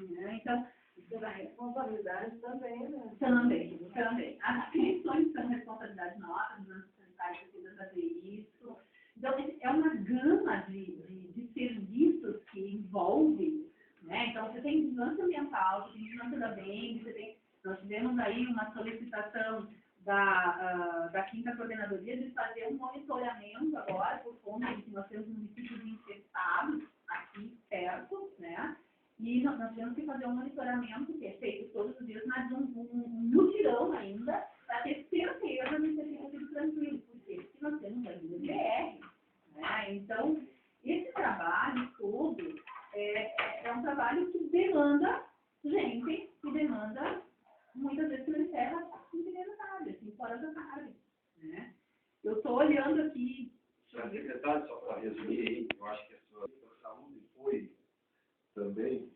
né? Então, Isso é responsabilidade também, né? também. As pensões são responsabilidade nossa, os anos sanitários precisam fazer isso. Então, é uma gama de serviços que envolve, né? Então, você tem vigilância ambiental, você tem vigilância da BEM, nós tivemos aí uma solicitação da 5ª Coordenadoria de fazer um monitoramento agora, por conta de que nós temos municípios infestados aqui perto, né? E nós temos que fazer um monitoramento que é feito todos os dias, mas um mutirão ainda, para ter certeza de que tenha sido tranquilo, porque nós temos a linha BR, né? Então, esse trabalho todo é um trabalho que demanda gente, que demanda muitas vezes que ele encerra em primeira tarde, assim, fora da tarde, né? Eu estou olhando aqui... Senhor secretário, só para resumir aí, eu acho que a sua saúde foi também,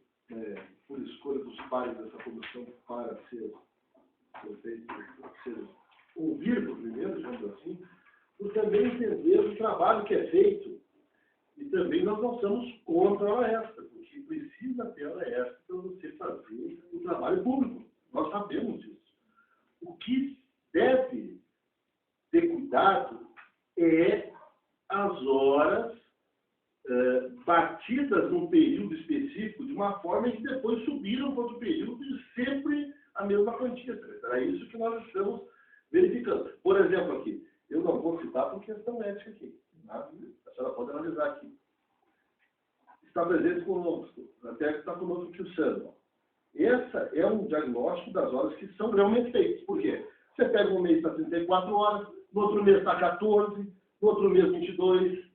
por escolha dos pares dessa comissão, para ser ouvido primeiro, digamos assim, por também entender o trabalho que é feito. E também nós não somos contra a hora extra, porque precisa ter hora extra para você fazer o trabalho público. Nós sabemos disso. O que deve ter cuidado é as horas batidas num período específico de uma forma que depois subiram para outro período e sempre a mesma quantia. É isso que nós estamos verificando. Por exemplo, aqui, eu não vou citar por questão ética aqui. Tá? A senhora pode analisar aqui. Está presente conosco, até que está conosco aqui o Sandro. Esse é um diagnóstico das horas que são realmente feitas. Por quê? Você pega um mês está 34 horas, no outro mês está 14, no outro mês 22,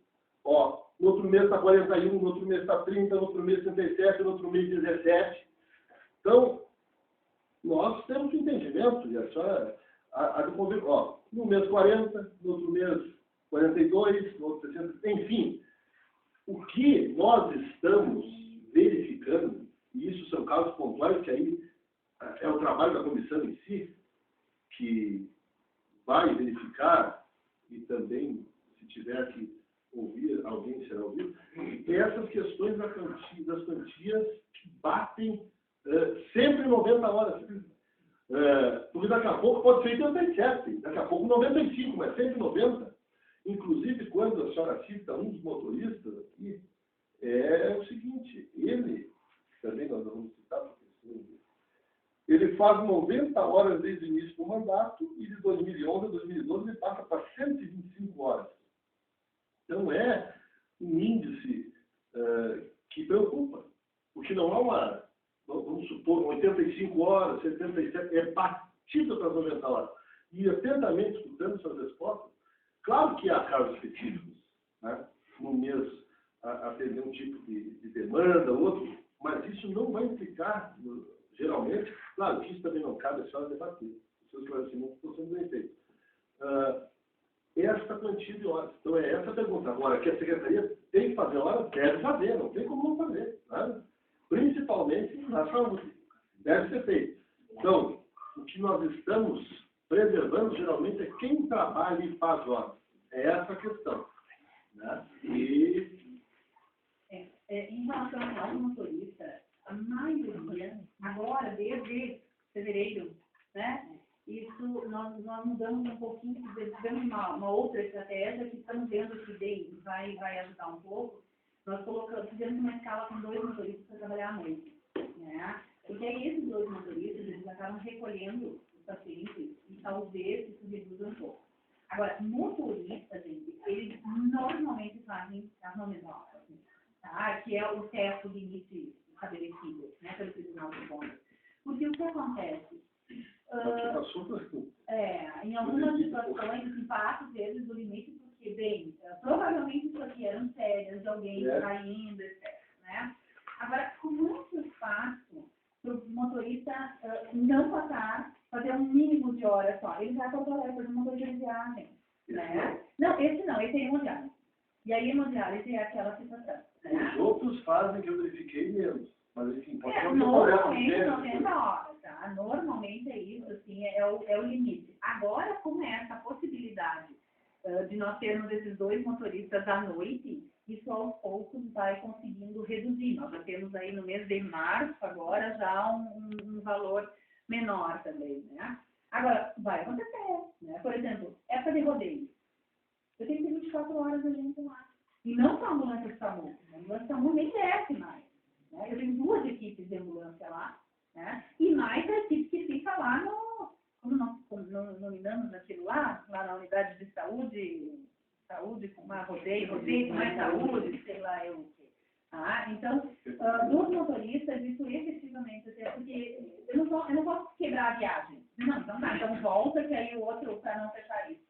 ó, no outro mês está 41, no outro mês está 30, no outro mês 37, no outro mês 17. Então, nós temos entendimento, e a senhora há de conviver, ó, no mês 40, no outro mês 42, no outro 60, enfim. O que nós estamos verificando, e isso são casos pontuais, que aí é o trabalho da comissão em si, que vai verificar, e também, se tiver que ouvir, alguém será ouvido, essas questões das quantias que batem sempre 90 horas. Porque daqui a pouco pode ser 87, daqui a pouco 95, mas sempre 90. Inclusive, quando a senhora cita um dos motoristas aqui, é o seguinte, ele, também nós vamos citar, porque ele faz 90 horas desde o início do mandato e de 2011 a 2012 ele passa para 125 horas. Então é um índice que preocupa, porque não há uma, vamos supor, 85 horas, 77, é batida para as 90 horas. E atentamente escutando suas respostas, claro que há casos específicos, né? No mês atender um tipo de demanda, outro, mas isso não vai implicar, geralmente, claro que isso também não cabe, é só debater. Os seus esclarecimentos estão sendo bem feitos. Essa quantia de horas. Então é essa a pergunta. Agora, que a Secretaria tem que fazer horas, deve fazer, não tem como não fazer. Né? Principalmente na saúde. Deve ser feito. Então, o que nós estamos preservando geralmente é quem trabalha e faz horas. É essa a questão. Né? Em relação ao motorista, a maioria, agora, desde fevereiro, né? Isso, nós mudamos um pouquinho, tivemos uma outra estratégia que estamos vendo que vai ajudar um pouco. Nós fizemos uma escala com 2 motoristas para trabalhar à noite. Né? Porque aí esses 2 motoristas, eles acabam recolhendo os pacientes e talvez isso reduza um pouco. Agora, motoristas, gente, eles normalmente fazem a home office, tá? Que é o teto limite estabelecido, né, pelo Tribunal de Contas. Porque o que acontece? Em algumas situações, assim, passa às vezes o limite, porque, bem, provavelmente isso aqui eram férias de alguém saindo, etc. Né? Agora, como é que eu faço para o motorista não passar, fazer um mínimo de horas só? Ele vai para o colégio, fazer uma motorista de viagem. né? Não, esse é hemodiálise. E a hemodiálise é aquela situação, né? Os outros fazem que eu verifiquei menos. Mas enfim, pode ser Normalmente 90 horas, tá? Normalmente é isso, assim, é o limite. Agora, com essa possibilidade de nós termos esses 2 motoristas à noite, isso aos poucos vai conseguindo reduzir. Nós já temos aí no mês de março agora já um valor menor também, né? Agora, vai acontecer, né? Por exemplo, época de rodeio. Eu tenho que ter 24 horas a gente lá. E não com a ambulância do SAMU. A ambulância do SAMU nem desce mais. Né? Eu tenho 2 equipes de ambulância lá, né? E mais a equipe que fica lá como nós nominamos aquilo lá na unidade de saúde com uma rodeio com mais saúde, sei lá eu o quê. Ah, então, dos motoristas, isso efetivamente, porque eu não posso quebrar a viagem. Não, então tá, então volta que aí o outro, para não fechar isso.